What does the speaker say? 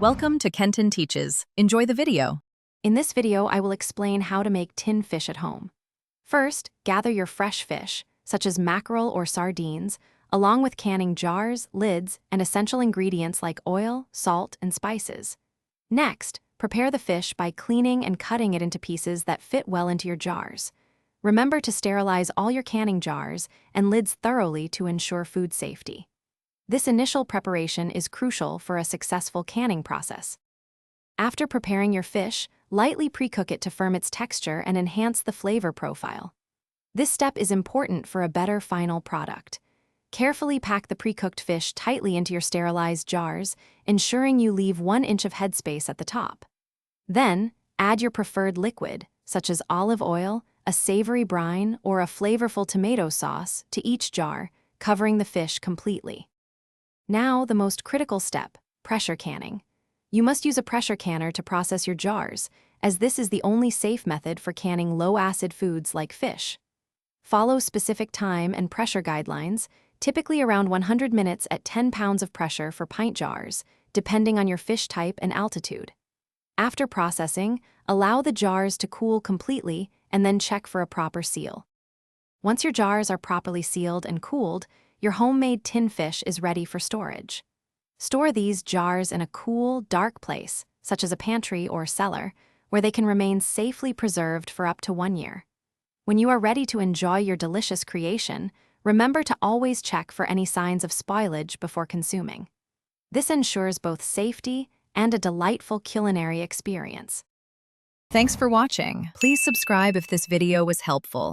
Welcome to Kenton Teaches. Enjoy the video. In this video, I will explain how to make tin fish at home. First, gather your fresh fish, such as mackerel or sardines, along with canning jars, lids, and essential ingredients like oil, salt, and spices. Next, prepare the fish by cleaning and cutting it into pieces that fit well into your jars. Remember to sterilize all your canning jars and lids thoroughly to ensure food safety. This initial preparation is crucial for a successful canning process. After preparing your fish, lightly pre-cook it to firm its texture and enhance the flavor profile. This step is important for a better final product. Carefully pack the pre-cooked fish tightly into your sterilized jars, ensuring you leave 1 inch of headspace at the top. Then, add your preferred liquid, such as olive oil, a savory brine, or a flavorful tomato sauce, to each jar, covering the fish completely. Now, the most critical step, pressure canning. You must use a pressure canner to process your jars, as this is the only safe method for canning low-acid foods like fish. Follow specific time and pressure guidelines, typically around 100 minutes at 10 pounds of pressure for pint jars, depending on your fish type and altitude. After processing, allow the jars to cool completely and then check for a proper seal. Once your jars are properly sealed and cooled, your homemade tin fish is ready for storage. Store these jars in a cool, dark place, such as a pantry or cellar, where they can remain safely preserved for up to 1 year. When you are ready to enjoy your delicious creation, remember to always check for any signs of spoilage before consuming. This ensures both safety and a delightful culinary experience. Thanks for watching. Please subscribe if this video was helpful.